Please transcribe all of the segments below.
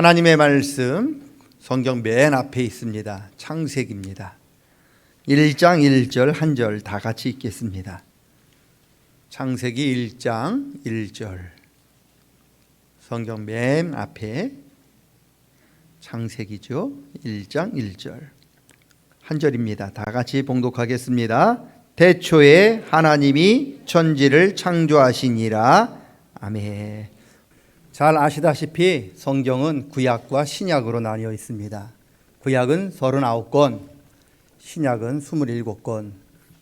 하나님의 말씀 성경 맨 앞에 있습니다. 창세기입니다. 1장 1절 한 절 다 같이 읽겠습니다. 창세기 1장 1절 성경 맨 앞에 창세기죠. 1장 1절 한 절입니다. 다 같이 봉독하겠습니다. 태초에 하나님이 천지를 창조하시니라. 아멘. 잘 아시다시피 성경은 구약과 신약으로 나뉘어 있습니다. 구약은 39권, 신약은 27권.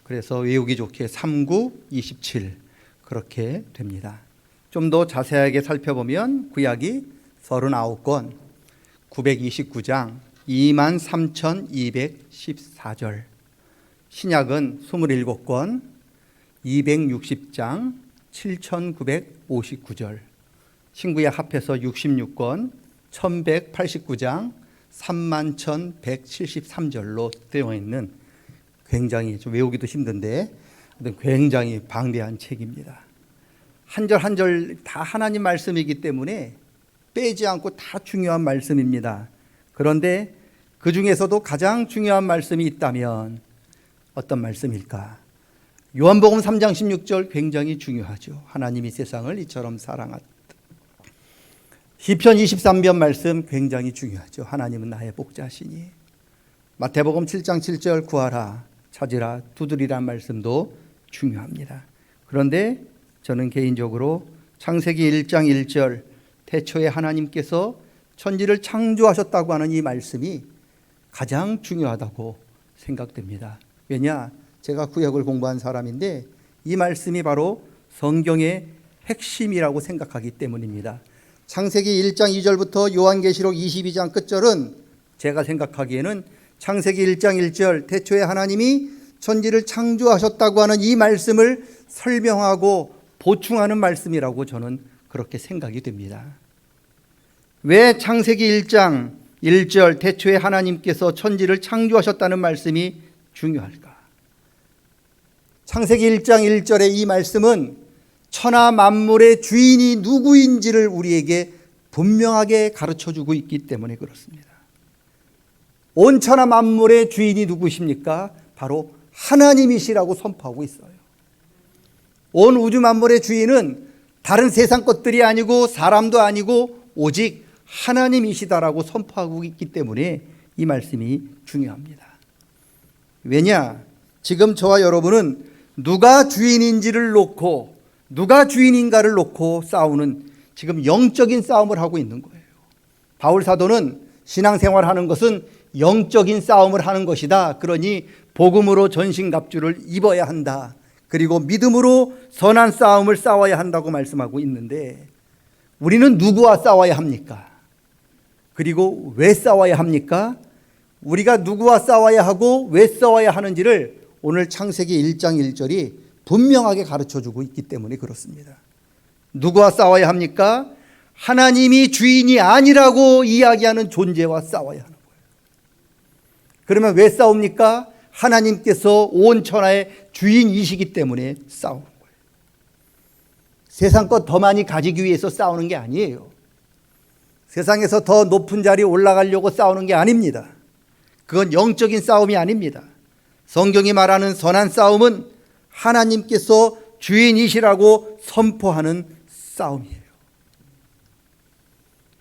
그래서 외우기 좋게 39, 27 그렇게 됩니다. 좀 더 자세하게 살펴보면 구약이 39권, 929장, 23,214절. 신약은 27권, 260장, 7,959절. 신구약 합해서 66권, 1189장, 31,173절로 되어 있는 굉장히 좀 외우기도 힘든데 굉장히 방대한 책입니다. 한 절 한 절 다 하나님 말씀이기 때문에 빼지 않고 다 중요한 말씀입니다. 그런데 그 중에서도 가장 중요한 말씀이 있다면 어떤 말씀일까? 요한복음 3장 16절 굉장히 중요하죠. 하나님이 세상을 이처럼 사랑하다. 시편 23편 말씀 굉장히 중요하죠. 하나님은 나의 복자시니. 마태복음 7장 7절 구하라, 찾으라, 두드리란 말씀도 중요합니다. 그런데 저는 개인적으로 창세기 1장 1절 태초에 하나님께서 천지를 창조하셨다고 하는 이 말씀이 가장 중요하다고 생각됩니다. 왜냐? 제가 구약을 공부한 사람인데 이 말씀이 바로 성경의 핵심이라고 생각하기 때문입니다. 창세기 1장 2절부터 요한계시록 22장 끝절은 제가 생각하기에는 창세기 1장 1절 태초에 하나님이 천지를 창조하셨다고 하는 이 말씀을 설명하고 보충하는 말씀이라고 저는 그렇게 생각이 됩니다. 왜 창세기 1장 1절 태초에 하나님께서 천지를 창조하셨다는 말씀이 중요할까? 창세기 1장 1절의 이 말씀은 천하 만물의 주인이 누구인지를 우리에게 분명하게 가르쳐주고 있기 때문에 그렇습니다. 온 천하 만물의 주인이 누구십니까? 바로 하나님이시라고 선포하고 있어요. 온 우주 만물의 주인은 다른 세상 것들이 아니고 사람도 아니고 오직 하나님이시다라고 선포하고 있기 때문에 이 말씀이 중요합니다. 왜냐? 지금 저와 여러분은 누가 주인인지를 놓고 누가 주인인가를 놓고 싸우는 지금 영적인 싸움을 하고 있는 거예요. 바울 사도는 신앙생활하는 것은 영적인 싸움을 하는 것이다. 그러니 복음으로 전신갑주를 입어야 한다. 그리고 믿음으로 선한 싸움을 싸워야 한다고 말씀하고 있는데 우리는 누구와 싸워야 합니까? 그리고 왜 싸워야 합니까? 우리가 누구와 싸워야 하고 왜 싸워야 하는지를 오늘 창세기 1장 1절이 분명하게 가르쳐주고 있기 때문에 그렇습니다. 누구와 싸워야 합니까? 하나님이 주인이 아니라고 이야기하는 존재와 싸워야 하는 거예요. 그러면 왜 싸웁니까? 하나님께서 온 천하의 주인이시기 때문에 싸우는 거예요. 세상 것 더 많이 가지기 위해서 싸우는 게 아니에요. 세상에서 더 높은 자리에 올라가려고 싸우는 게 아닙니다. 그건 영적인 싸움이 아닙니다. 성경이 말하는 선한 싸움은 하나님께서 주인이시라고 선포하는 싸움이에요.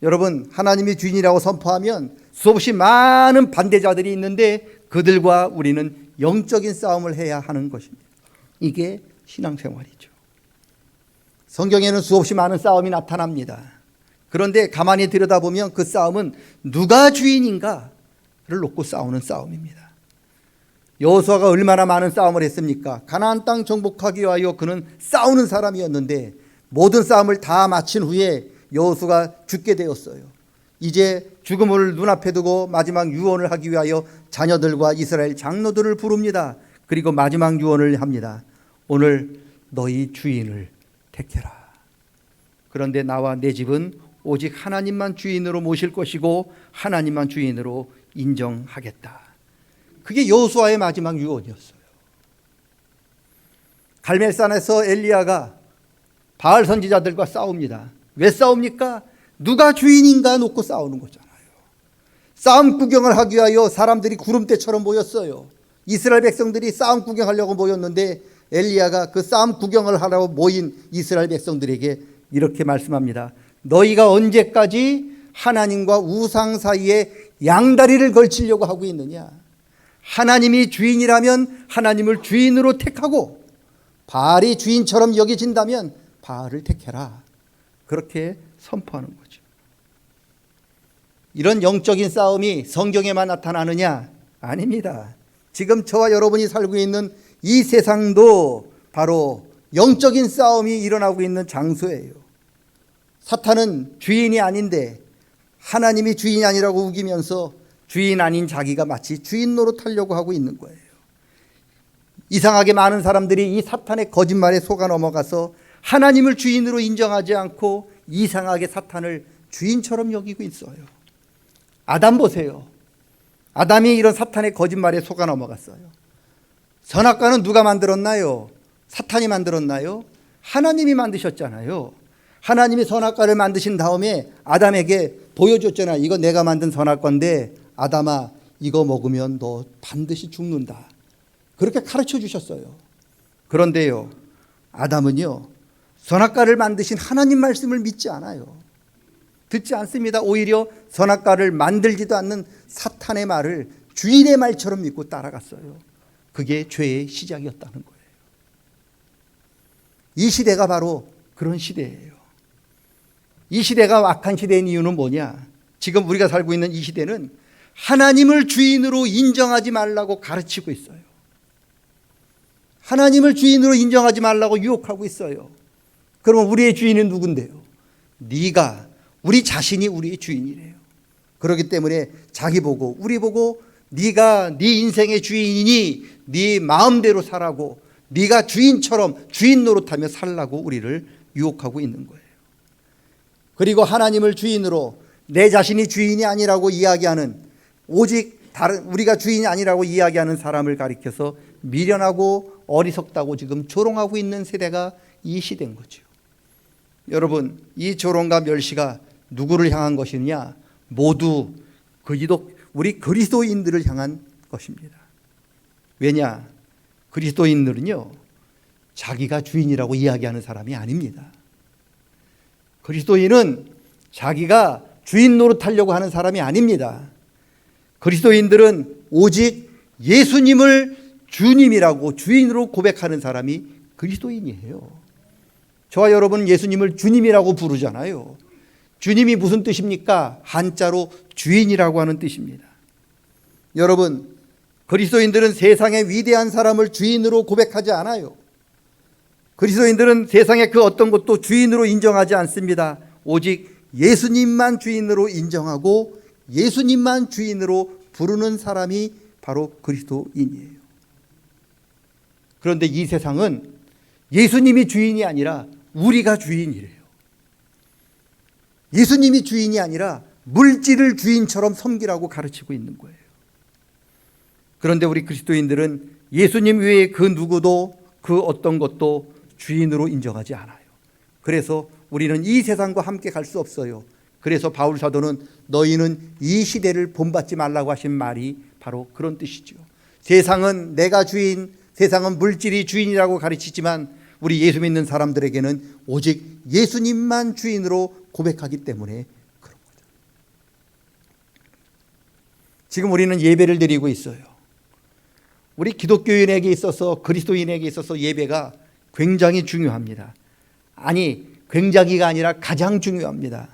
여러분, 하나님이 주인이라고 선포하면 수없이 많은 반대자들이 있는데 그들과 우리는 영적인 싸움을 해야 하는 것입니다. 이게 신앙생활이죠. 성경에는 수없이 많은 싸움이 나타납니다. 그런데 가만히 들여다보면 그 싸움은 누가 주인인가를 놓고 싸우는 싸움입니다. 여호수아가 얼마나 많은 싸움을 했습니까? 가나안 땅 정복하기 위하여 그는 싸우는 사람이었는데 모든 싸움을 다 마친 후에 여호수아가 죽게 되었어요. 이제 죽음을 눈앞에 두고 마지막 유언을 하기 위하여 자녀들과 이스라엘 장로들을 부릅니다. 그리고 마지막 유언을 합니다. 오늘 너희 주인을 택해라. 그런데 나와 내 집은 오직 하나님만 주인으로 모실 것이고 하나님만 주인으로 인정하겠다. 그게 여호수아의 마지막 유언이었어요. 갈멜산에서 엘리야가 바알 선지자들과 싸웁니다. 왜 싸웁니까? 누가 주인인가 놓고 싸우는 거잖아요. 싸움 구경을 하기 위하여 사람들이 구름대처럼 모였어요. 이스라엘 백성들이 싸움 구경하려고 모였는데 엘리야가 그 싸움 구경을 하라고 모인 이스라엘 백성들에게 이렇게 말씀합니다. 너희가 언제까지 하나님과 우상 사이에 양다리를 걸치려고 하고 있느냐. 하나님이 주인이라면 하나님을 주인으로 택하고 바알이 주인처럼 여겨진다면 바알을 택해라. 그렇게 선포하는 거죠. 이런 영적인 싸움이 성경에만 나타나느냐? 아닙니다. 지금 저와 여러분이 살고 있는 이 세상도 바로 영적인 싸움이 일어나고 있는 장소예요. 사탄은 주인이 아닌데 하나님이 주인이 아니라고 우기면서 주인 아닌 자기가 마치 주인 노릇하려고 하고 있는 거예요. 이상하게 많은 사람들이 이 사탄의 거짓말에 속아 넘어가서 하나님을 주인으로 인정하지 않고 이상하게 사탄을 주인처럼 여기고 있어요. 아담 보세요. 아담이 이런 사탄의 거짓말에 속아 넘어갔어요. 선악과는 누가 만들었나요? 사탄이 만들었나요? 하나님이 만드셨잖아요. 하나님이 선악과를 만드신 다음에 아담에게 보여줬잖아요. 이거 내가 만든 선악과인데 아담아 이거 먹으면 너 반드시 죽는다. 그렇게 가르쳐 주셨어요. 그런데요, 아담은요 선악과를 만드신 하나님 말씀을 믿지 않아요. 듣지 않습니다. 오히려 선악과를 만들지도 않는 사탄의 말을 주인의 말처럼 믿고 따라갔어요. 그게 죄의 시작이었다는 거예요. 이 시대가 바로 그런 시대예요. 이 시대가 악한 시대인 이유는 뭐냐? 지금 우리가 살고 있는 이 시대는 하나님을 주인으로 인정하지 말라고 가르치고 있어요. 하나님을 주인으로 인정하지 말라고 유혹하고 있어요. 그러면 우리의 주인은 누군데요? 네가, 우리 자신이 우리의 주인이래요. 그렇기 때문에 자기 보고 우리 보고 네가 네 인생의 주인이니 네 마음대로 살라고, 네가 주인처럼 주인 노릇하며 살라고 우리를 유혹하고 있는 거예요. 그리고 하나님을 주인으로 내 자신이 주인이 아니라고 이야기하는, 오직 다른 우리가 주인이 아니라고 이야기하는 사람을 가리켜서 미련하고 어리석다고 지금 조롱하고 있는 세대가 이 시대인 거죠. 여러분, 이 조롱과 멸시가 누구를 향한 것이냐? 모두 우리 그리스도인들을 향한 것입니다. 왜냐? 그리스도인들은요 자기가 주인이라고 이야기하는 사람이 아닙니다. 그리스도인은 자기가 주인 노릇하려고 하는 사람이 아닙니다. 그리스도인들은 오직 예수님을 주님이라고 주인으로 고백하는 사람이 그리스도인이에요. 저와 여러분은 예수님을 주님이라고 부르잖아요. 주님이 무슨 뜻입니까? 한자로 주인이라고 하는 뜻입니다. 여러분, 그리스도인들은 세상의 위대한 사람을 주인으로 고백하지 않아요. 그리스도인들은 세상의 그 어떤 것도 주인으로 인정하지 않습니다. 오직 예수님만 주인으로 인정하고 예수님만 주인으로 부르는 사람이 바로 그리스도인이에요. 그런데 이 세상은 예수님이 주인이 아니라 우리가 주인이래요. 예수님이 주인이 아니라 물질을 주인처럼 섬기라고 가르치고 있는 거예요. 그런데 우리 그리스도인들은 예수님 외에 그 누구도 그 어떤 것도 주인으로 인정하지 않아요. 그래서 우리는 이 세상과 함께 갈 수 없어요. 그래서 바울 사도는 너희는 이 시대를 본받지 말라고 하신 말이 바로 그런 뜻이죠. 세상은 내가 주인, 세상은 물질이 주인이라고 가르치지만 우리 예수 믿는 사람들에게는 오직 예수님만 주인으로 고백하기 때문에 그런 거죠. 지금 우리는 예배를 드리고 있어요. 우리 기독교인에게 있어서, 그리스도인에게 있어서 예배가 굉장히 중요합니다. 아니, 굉장히가 아니라 가장 중요합니다.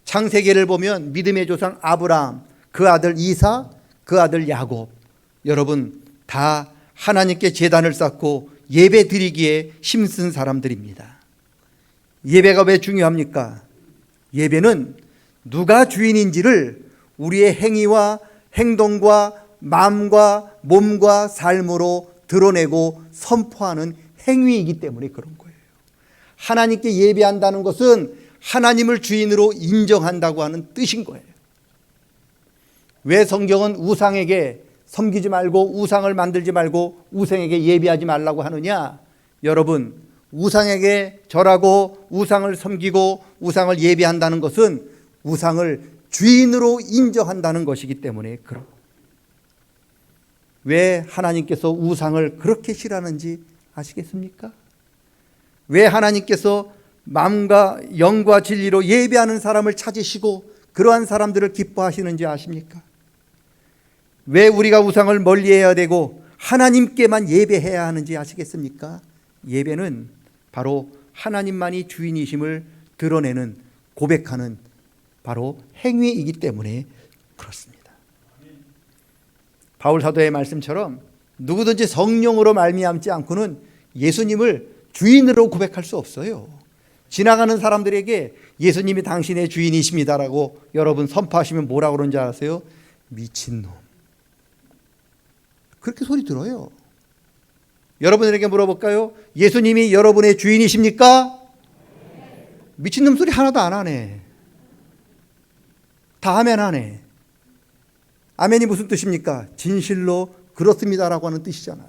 창세기를 보면 믿음의 조상 아브라함, 그 아들 이사, 그 아들 야곱, 여러분 다 하나님께 제단을 쌓고 예배 드리기에 힘쓴 사람들입니다. 예배가 왜 중요합니까? 예배는 누가 주인인지를 우리의 행위와 행동과 마음과 몸과 삶으로 드러내고 선포하는 행위이기 때문에 그런 거예요. 하나님께 예배한다는 것은 하나님을 주인으로 인정한다고 하는 뜻인 거예요. 왜 성경은 우상에게 섬기지 말고 우상을 만들지 말고 우상에게 예배하지 말라고 하느냐? 여러분, 우상에게 절하고 우상을 섬기고 우상을 예배한다는 것은 우상을 주인으로 인정한다는 것이기 때문에 왜 하나님께서 우상을 그렇게 싫어하는지 아시겠습니까? 왜 하나님께서 마음과 영과 진리로 예배하는 사람을 찾으시고 그러한 사람들을 기뻐하시는지 아십니까? 왜 우리가 우상을 멀리해야 되고 하나님께만 예배해야 하는지 아시겠습니까? 예배는 바로 하나님만이 주인이심을 드러내는, 고백하는 바로 행위이기 때문에 그렇습니다. 바울 사도의 말씀처럼 누구든지 성령으로 말미암지 않고는 예수님을 주인으로 고백할 수 없어요. 지나가는 사람들에게 예수님이 당신의 주인이십니다라고 여러분 선포하시면 뭐라고 그러는지 아세요? 미친놈. 그렇게 소리 들어요. 여러분에게 물어볼까요? 예수님이 여러분의 주인이십니까? 미친놈 소리 하나도 안 하네. 다 아멘 하네. 아멘이 무슨 뜻입니까? 진실로 그렇습니다라고 하는 뜻이잖아요.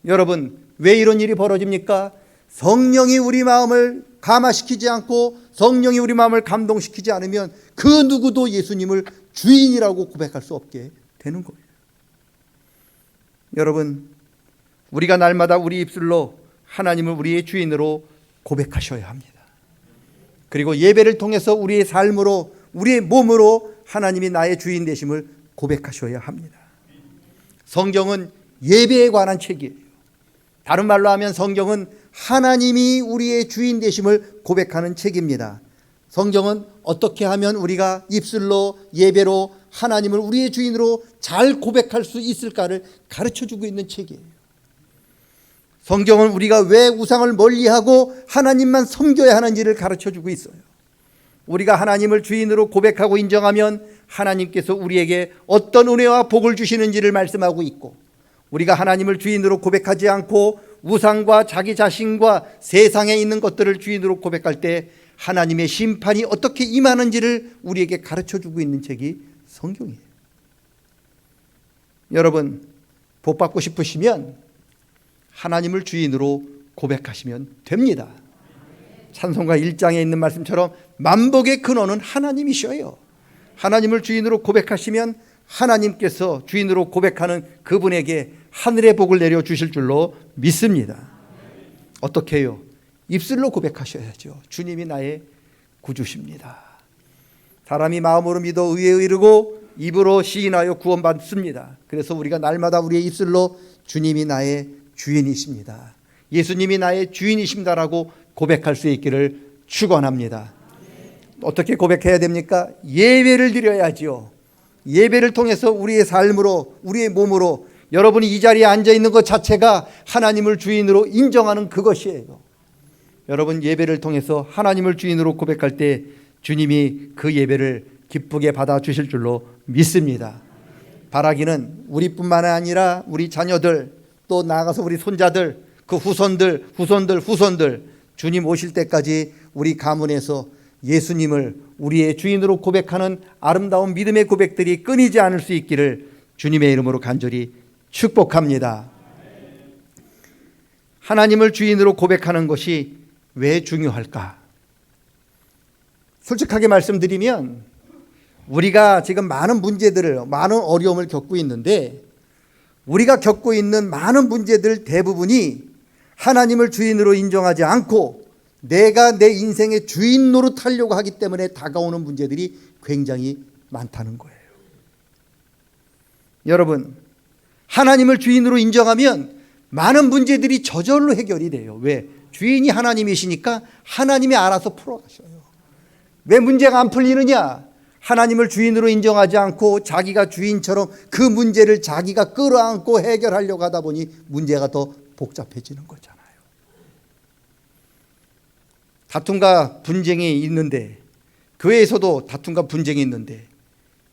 여러분, 왜 이런 일이 벌어집니까? 성령이 우리 마음을 감화시키지 않고 성령이 우리 마음을 감동시키지 않으면 그 누구도 예수님을 주인이라고 고백할 수 없게 되는 거예요. 여러분, 우리가 날마다 우리 입술로 하나님을 우리의 주인으로 고백하셔야 합니다. 그리고 예배를 통해서 우리의 삶으로, 우리의 몸으로 하나님이 나의 주인 되심을 고백하셔야 합니다. 성경은 예배에 관한 책이에요. 다른 말로 하면 성경은 하나님이 우리의 주인 되심을 고백하는 책입니다. 성경은 어떻게 하면 우리가 입술로, 예배로 하나님을 우리의 주인으로 잘 고백할 수 있을까를 가르쳐주고 있는 책이에요. 성경은 우리가 왜 우상을 멀리하고 하나님만 섬겨야 하는지를 가르쳐주고 있어요. 우리가 하나님을 주인으로 고백하고 인정하면 하나님께서 우리에게 어떤 은혜와 복을 주시는지를 말씀하고 있고, 우리가 하나님을 주인으로 고백하지 않고 우상과 자기 자신과 세상에 있는 것들을 주인으로 고백할 때 하나님의 심판이 어떻게 임하는지를 우리에게 가르쳐주고 있는 책이 성경이에요. 여러분, 복 받고 싶으시면 하나님을 주인으로 고백하시면 됩니다. 찬송가 1장에 있는 말씀처럼 만복의 근원은 하나님이셔요. 하나님을 주인으로 고백하시면 하나님께서 주인으로 고백하는 그분에게 하늘의 복을 내려주실 줄로 믿습니다. 어떻게 해요? 입술로 고백하셔야죠. 주님이 나의 구주십니다. 사람이 마음으로 믿어 의에 이르고 입으로 시인하여 구원받습니다. 그래서 우리가 날마다 우리의 입술로 주님이 나의 주인이십니다, 예수님이 나의 주인이십니다라고 고백할 수 있기를 축원합니다. 어떻게 고백해야 됩니까? 예배를 드려야지요. 예배를 통해서 우리의 삶으로, 우리의 몸으로, 여러분이 이 자리에 앉아 있는 것 자체가 하나님을 주인으로 인정하는 그것이에요. 여러분, 예배를 통해서 하나님을 주인으로 고백할 때 주님이 그 예배를 기쁘게 받아주실 줄로 믿습니다. 바라기는 우리뿐만 아니라 우리 자녀들, 또 나아가서 우리 손자들, 그 후손들 주님 오실 때까지 우리 가문에서 예수님을 우리의 주인으로 고백하는 아름다운 믿음의 고백들이 끊이지 않을 수 있기를 주님의 이름으로 간절히 축복합니다. 하나님을 주인으로 고백하는 것이 왜 중요할까? 솔직하게 말씀드리면 우리가 지금 많은 문제들을, 많은 어려움을 겪고 있는데, 우리가 겪고 있는 많은 문제들 대부분이 하나님을 주인으로 인정하지 않고 내가 내 인생의 주인 노릇하려고 하기 때문에 다가오는 문제들이 굉장히 많다는 거예요. 여러분, 하나님을 주인으로 인정하면 많은 문제들이 저절로 해결이 돼요. 왜? 주인이 하나님이시니까 하나님이 알아서 풀어가셔요. 왜 문제가 안 풀리느냐? 하나님을 주인으로 인정하지 않고 자기가 주인처럼 그 문제를 자기가 끌어안고 해결하려고 하다 보니 문제가 더 복잡해지는 거잖아요. 다툼과 분쟁이 있는데, 교회에서도 다툼과 분쟁이 있는데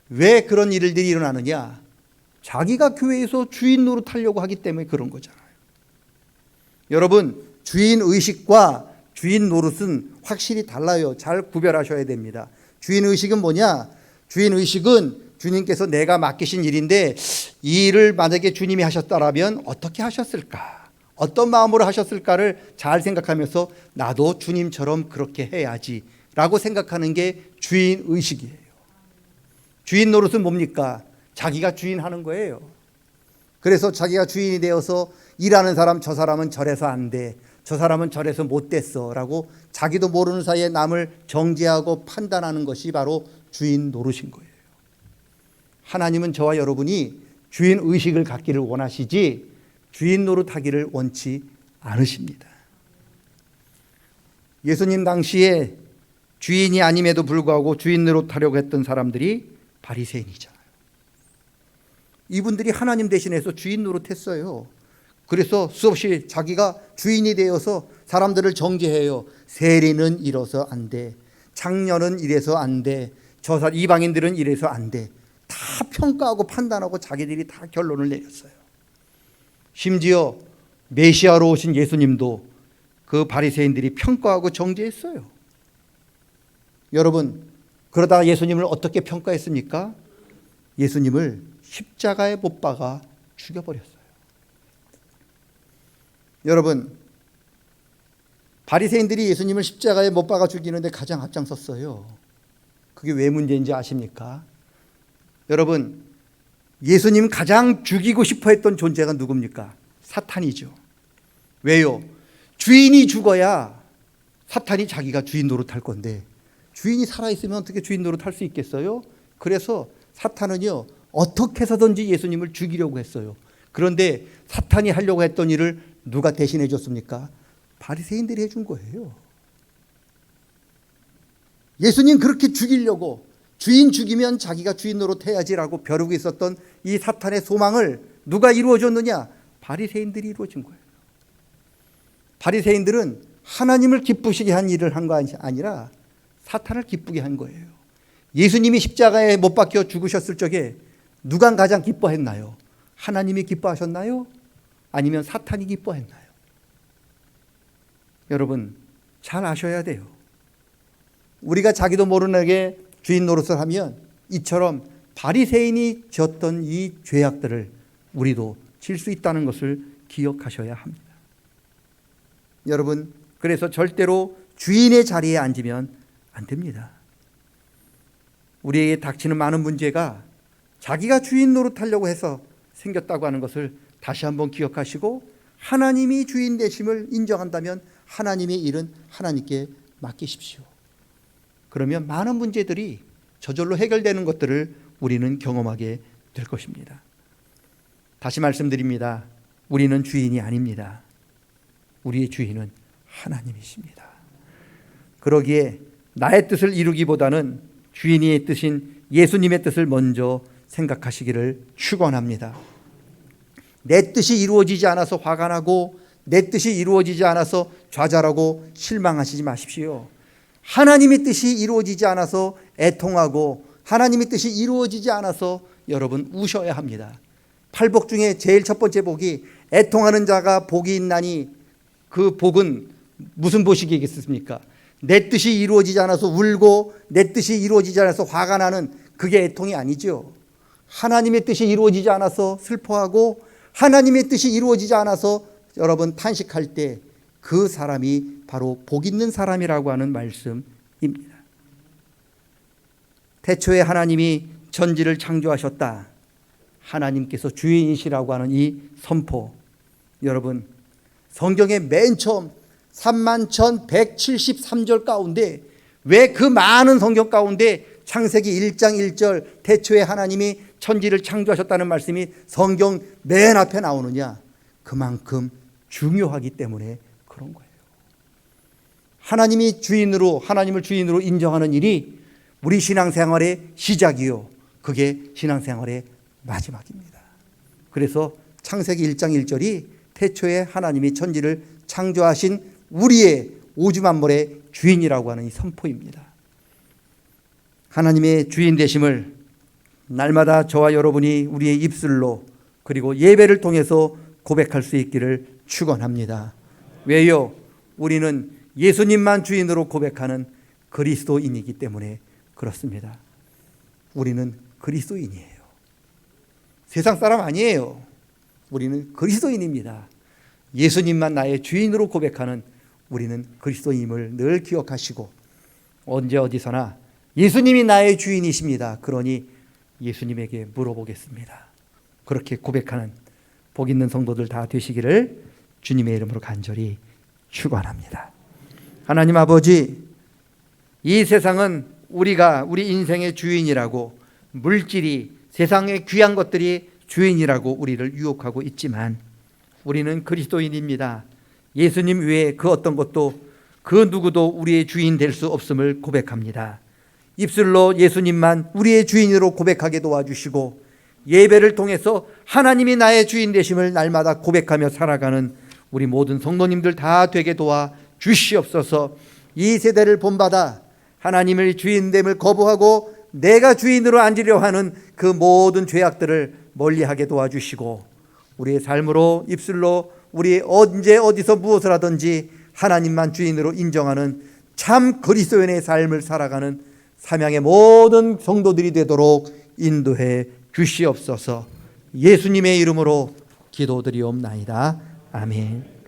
왜 그런 일들이 일어나느냐? 자기가 교회에서 주인 노릇하려고 하기 때문에 그런 거잖아요. 여러분, 주인 의식과 주인 노릇은 확실히 달라요. 잘 구별하셔야 됩니다. 주인 의식은 뭐냐? 주인 의식은 주님께서 내가 맡기신 일인데 이 일을 만약에 주님이 하셨다라면 어떻게 하셨을까? 어떤 마음으로 하셨을까를 잘 생각하면서 나도 주님처럼 그렇게 해야지 주인이라고 생각하는 게 주인 의식이에요. 주인 노릇은 뭡니까? 자기가 주인 하는 거예요. 그래서 자기가 주인이 되어서 일하는 사람, 저 사람은 저래서 안 돼, 저 사람은 저래서 못 됐어 라고 자기도 모르는 사이에 남을 정죄하고 판단하는 것이 바로 주인 노릇인 거예요. 하나님은 저와 여러분이 주인 의식을 갖기를 원하시지 주인 노릇하기를 원치 않으십니다. 예수님 당시에 주인이 아님에도 불구하고 주인 노릇하려고 했던 사람들이 바리새인이잖아요. 이분들이 하나님 대신해서 주인 노릇했어요. 그래서 수없이 자기가 주인이 되어서 사람들을 정죄해요. 세리는 이래서 안 돼, 장녀는 이래서 안 돼, 이방인들은 이래서 안 돼, 다 평가하고 판단하고 자기들이 다 결론을 내렸어요. 심지어 메시아로 오신 예수님도 그 바리새인들이 평가하고 정죄했어요. 여러분, 그러다가 예수님을 어떻게 평가했습니까? 예수님을 십자가에 못 박아 죽여버렸어요. 여러분, 바리새인들이 예수님을 십자가에 못 박아 죽이는데 가장 앞장섰어요. 그게 왜 문제인지 아십니까? 여러분, 예수님 가장 죽이고 싶어 했던 존재가 누굽니까? 사탄이죠. 왜요? 주인이 죽어야 사탄이 자기가 주인 노릇할 건데 주인이 살아있으면 어떻게 주인 노릇할 수 있겠어요? 그래서 사탄은요, 어떻게 해서든지 예수님을 죽이려고 했어요. 그런데 사탄이 하려고 했던 일을 누가 대신해 줬습니까? 바리새인들이 해준 거예요. 예수님 그렇게 죽이려고, 주인 죽이면 자기가 주인 노릇해야지라고 벼르고 있었던 이 사탄의 소망을 누가 이루어줬느냐? 바리새인들이 이루어진 거예요. 바리새인들은 하나님을 기쁘시게 한 일을 한 거 아니라 사탄을 기쁘게 한 거예요. 예수님이 십자가에 못 박혀 죽으셨을 적에 누가 가장 기뻐했나요? 하나님이 기뻐하셨나요? 아니면 사탄이 기뻐했나요? 여러분, 잘 아셔야 돼요. 우리가 자기도 모르게 주인 노릇을 하면 이처럼 바리새인이 졌던 이 죄악들을 우리도 질 수 있다는 것을 기억하셔야 합니다. 여러분, 그래서 절대로 주인의 자리에 앉으면 안 됩니다. 우리에게 닥치는 많은 문제가 자기가 주인 노릇하려고 해서 생겼다고 하는 것을 다시 한번 기억하시고, 하나님이 주인 되심을 인정한다면 하나님의 일은 하나님께 맡기십시오. 그러면 많은 문제들이 저절로 해결되는 것들을 우리는 경험하게 될 것입니다. 다시 말씀드립니다. 우리는 주인이 아닙니다. 우리의 주인은 하나님이십니다. 그러기에 나의 뜻을 이루기보다는 주인의 뜻인 예수님의 뜻을 먼저 생각하시기를 축원합니다. 내 뜻이 이루어지지 않아서 화가 나고 내 뜻이 이루어지지 않아서 좌절하고 실망하시지 마십시오. 하나님의 뜻이 이루어지지 않아서 애통하고 하나님의 뜻이 이루어지지 않아서 여러분 우셔야 합니다. 팔복 중에 제일 첫 번째 복이 애통하는 자가 복이 있나니, 그 복은 무슨 복이겠습니까? 내 뜻이 이루어지지 않아서 울고 내 뜻이 이루어지지 않아서 화가 나는 그게 애통이 아니죠. 하나님의 뜻이 이루어지지 않아서 슬퍼하고 하나님의 뜻이 이루어지지 않아서 여러분 탄식할 때 그 사람이 바로 복 있는 사람이라고 하는 말씀입니다. 태초에 하나님이 천지를 창조하셨다. 하나님께서 주인이시라고 하는 이 선포, 여러분 성경의 맨 처음 31,173절 가운데, 왜 그 많은 성경 가운데 창세기 1장 1절 태초에 하나님이 천지를 창조하셨다는 말씀이 성경 맨 앞에 나오느냐? 그만큼 중요하기 때문에 그런 거예요. 하나님을 주인으로 인정하는 일이 우리 신앙생활의 시작이요, 그게 신앙생활의 마지막입니다. 그래서 창세기 1장 1절이 태초에 하나님이 천지를 창조하신 우리의 오주 만물의 주인이라고 하는 이 선포입니다. 하나님의 주인 되심을 날마다 저와 여러분이 우리의 입술로 그리고 예배를 통해서 고백할 수 있기를 축원합니다. 왜요? 우리는 예수님만 주인으로 고백하는 그리스도인이기 때문에 그렇습니다. 우리는 그리스도인이에요. 세상 사람 아니에요. 우리는 그리스도인입니다. 예수님만 나의 주인으로 고백하는 우리는 그리스도인임을 늘 기억하시고, 언제 어디서나 예수님이 나의 주인이십니다. 그러니 예수님에게 물어보겠습니다. 그렇게 고백하는 복 있는 성도들 다 되시기를 주님의 이름으로 간절히 축원합니다. 하나님 아버지, 이 세상은 우리가 우리 인생의 주인이라고, 물질이, 세상의 귀한 것들이 주인이라고 우리를 유혹하고 있지만 우리는 그리스도인입니다. 예수님 외에 그 어떤 것도 그 누구도 우리의 주인 될 수 없음을 고백합니다. 입술로 예수님만 우리의 주인으로 고백하게 도와주시고 예배를 통해서 하나님이 나의 주인 되심을 날마다 고백하며 살아가는 우리 모든 성도님들 다 되게 도와 주시옵소서. 이 세대를 본받아 하나님의 주인됨을 거부하고 내가 주인으로 앉으려 하는 그 모든 죄악들을 멀리하게 도와주시고 우리의 삶으로 입술로 우리 언제 어디서 무엇을 하든지 하나님만 주인으로 인정하는 참 그리스도인의 삶을 살아가는 삼양의 모든 성도들이 되도록 인도해 주시옵소서. 예수님의 이름으로 기도드리옵나이다. 아멘.